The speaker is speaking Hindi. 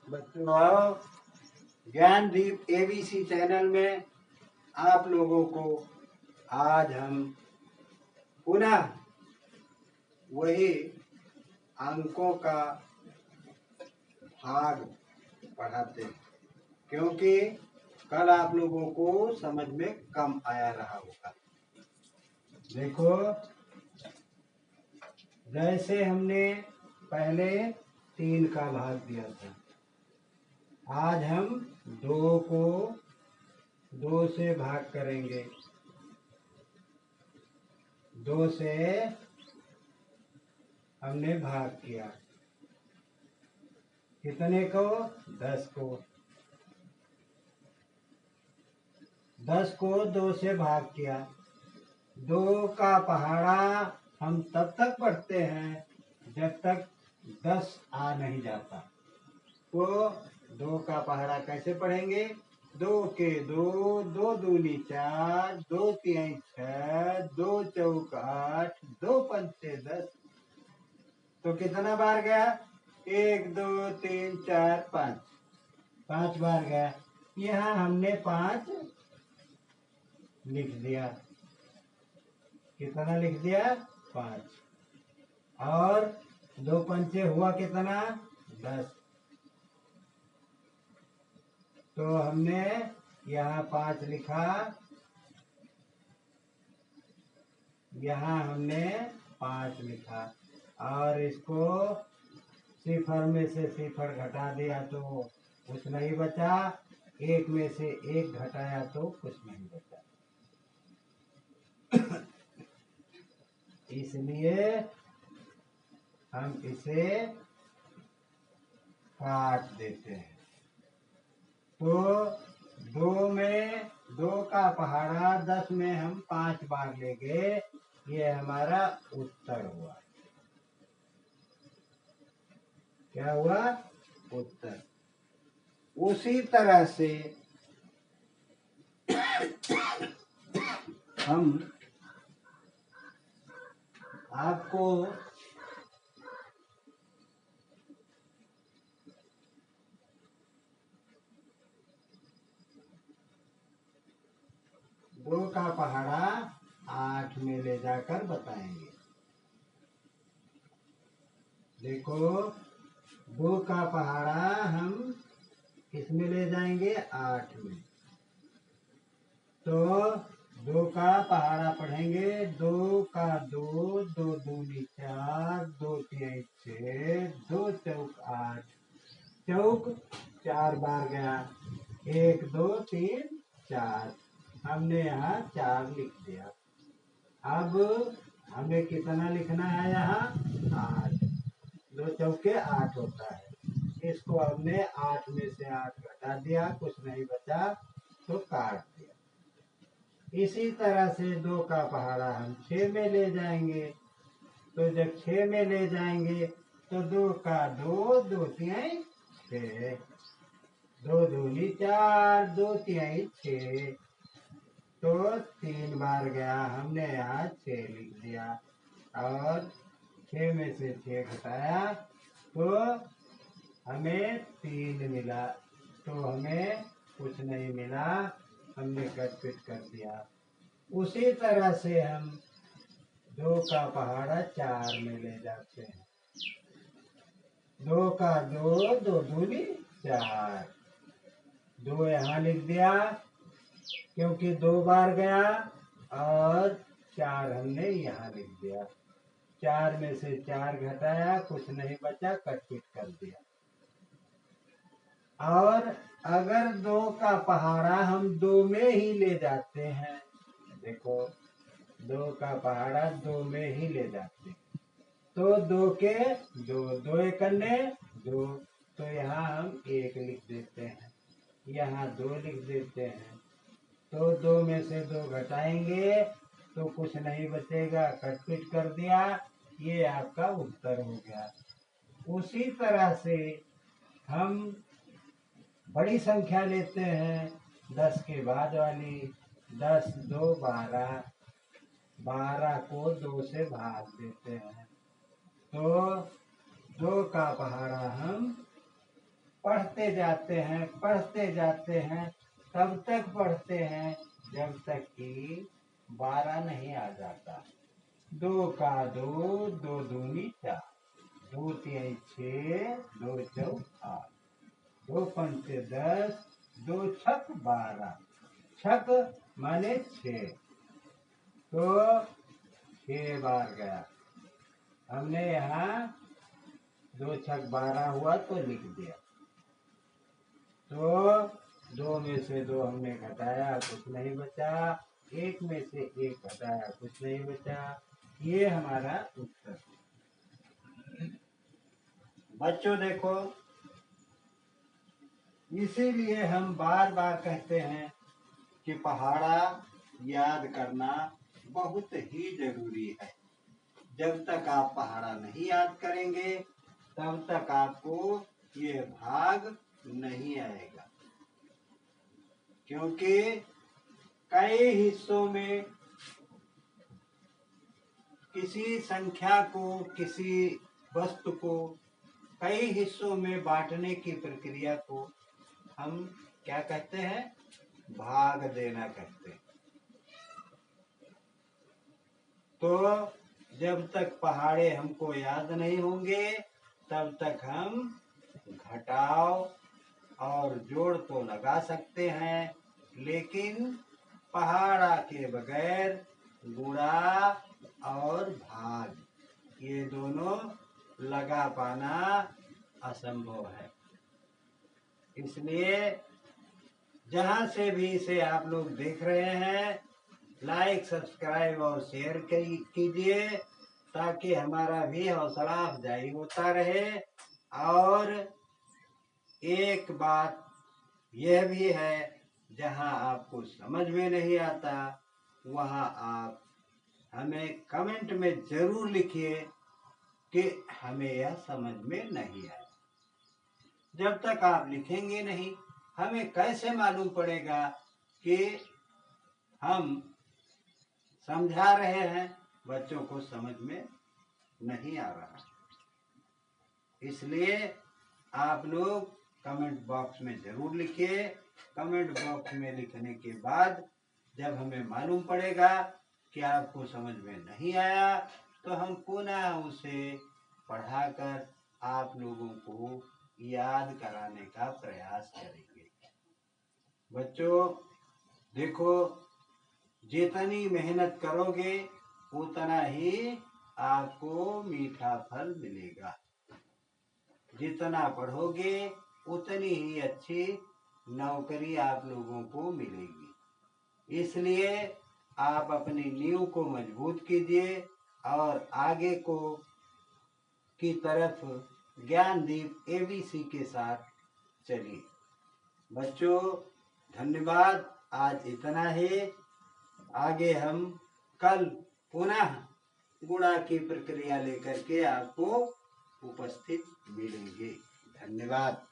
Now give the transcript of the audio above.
बच्चों आओ, ज्ञानदीप एबीसी चैनल में आप लोगों को आज हम पुनः वही अंकों का भाग पढ़ाते हैं, क्योंकि कल आप लोगों को समझ में कम आया रहा होगा। देखो, जैसे हमने पहले 3 का भाग दिया था, आज हम 2 को 2 से भाग करेंगे। 2 से हमने भाग किया, कितने को? 10 को। 10 को 2 से भाग किया। 2 का पहाड़ा हम तब तक पढ़ते हैं जब तक 10 आ नहीं जाता। तो 2 का पहाड़ा कैसे पढ़ेंगे? 2 के 2, 2 दूनी 4, 2 तिहाई 6, 2 चौक 8, 2 पंचे 10। तो कितना बार गया? 1 2 3 4 5, 5 बार गया। यहाँ हमने 5 लिख दिया। कितना लिख दिया? 5। और 2 पंचे हुआ कितना? 10। तो हमने यहाँ 5 लिखा, यहाँ हमने 5 लिखा, और इसको सिफर में से सिफर घटा दिया तो कुछ नहीं बचा। 1 में से 1 घटाया तो कुछ नहीं बचा। इसलिए हम इसे काट देते हैं। तो 2 में 2 का पहाड़ा 10 में हम 5 बार लेंगे। ये हमारा उत्तर हुआ। क्या हुआ? उत्तर। उसी तरह से हम आपको दो का पहाड़ा 8 में ले जाकर बताएंगे। देखो, 2 का पहाड़ा हम किसमें ले जाएंगे? 8 में। तो 2 का पहाड़ा पढ़ेंगे। 2 का 2, 2 दूनी 4, 2 तिहाई 6, 2 चौक 8। चौक 4 बार गया। 1 2 3 4। हमने यहाँ 4 लिख दिया। अब हमें कितना लिखना है? यहाँ 8। 2 चौके 8 होता है। इसको हमने 8 में से 8 घटा दिया, कुछ नहीं बचा तो काट दिया। इसी तरह से 2 का पहाड़ा हम 6 में ले जाएंगे। तो जब 6 में ले जाएंगे तो 2 का 2, 2 तिहाई 6, 2 दूनी 4, 2 तिहाई 6। तो 3 बार गया। हमने यहाँ 6 लिख दिया, और 6 में से 6 घटाया तो हमें 3 मिला। तो हमें कुछ नहीं मिला, हमने कट पिट कर दिया। उसी तरह से हम 2 का पहाड़ा 4 में ले जाते हैं। 2 का 2, 2 दूनी 4। 2 यहाँ लिख दिया क्योंकि 2 बार गया, और 4 हमने यहाँ लिख दिया। 4 में से 4 घटाया, कुछ नहीं बचा, कट पिट कर दिया। और अगर 2 का पहाड़ा हम 2 में ही ले जाते हैं, देखो 2 का पहाड़ा 2 में ही ले जाते हैं, तो 2 के 2, 2 एकन्ने 2। तो यहाँ हम 1 लिख देते हैं, यहाँ 2 लिख देते हैं। तो 2 में से 2 घटाएंगे तो कुछ नहीं बचेगा, कट पिट कर दिया। ये आपका उत्तर हो गया। उसी तरह से हम बड़ी संख्या लेते हैं, 10 के बाद वाली। 10 2 12, 12 को 2 से भाग देते हैं। तो 2 का पहाड़ा हम पढ़ते जाते हैं, तब तक पढ़ते हैं जब तक कि 12 नहीं आ जाता। 2 का 2, 2 दूनी 4, 2 तिहाई 6, 2 चौक 8, 2 पंचे 10, 2 छक 12, छक माने 6, तो 6 बार गया। हमने यहाँ 2 छक 12 हुआ तो लिख दिया। तो 2 में से 2 हमने घटाया, कुछ नहीं बचा। 1 में से 1 घटाया, कुछ नहीं बचा। ये हमारा उत्तर। बच्चों देखो, इसीलिए हम बार बार कहते हैं कि पहाड़ा याद करना बहुत ही जरूरी है। जब तक आप पहाड़ा नहीं याद करेंगे तब तक आपको ये भाग नहीं आएगा, क्योंकि कई हिस्सों में किसी संख्या को, किसी वस्तु को कई हिस्सों में बांटने की प्रक्रिया को हम क्या कहते हैं? भाग देना कहते हैं। तो जब तक पहाड़े हमको याद नहीं होंगे तब तक हम घटाव और जोड़ तो लगा सकते हैं, लेकिन पहाड़ा के बगैर गुणा और भाग ये दोनों लगा पाना असंभव है। इसलिए जहां से भी इसे आप लोग देख रहे हैं, लाइक, सब्सक्राइब और शेयर कीजिए, ताकि हमारा भी हौसला अफजाई होता रहे। और एक बात यह भी है, जहां आपको समझ में नहीं आता वहां आप हमें कमेंट में जरूर लिखिए कि हमें यह समझ में नहीं आया। जब तक आप लिखेंगे नहीं, हमें कैसे मालूम पड़ेगा कि हम समझा रहे हैं, बच्चों को समझ में नहीं आ रहा। इसलिए आप लोग कमेंट बॉक्स में जरूर लिखिए। कमेंट बॉक्स में लिखने के बाद जब हमें मालूम पड़ेगा कि आपको समझ में नहीं आया, तो हम पुनः उसे पढ़ाकर आप लोगों को याद कराने का प्रयास करेंगे। बच्चों देखो, जितनी मेहनत करोगे उतना ही आपको मीठा फल मिलेगा। जितना पढ़ोगे उतनी ही अच्छी नौकरी आप लोगों को मिलेगी। इसलिए आप अपनी नींव को मजबूत कीजिए और आगे की तरफ ज्ञानदीप एबीसी के साथ चलिए। बच्चों धन्यवाद, आज इतना ही। आगे हम कल पुनः गुणा की प्रक्रिया लेकर के आपको उपस्थित मिलेंगे। धन्यवाद।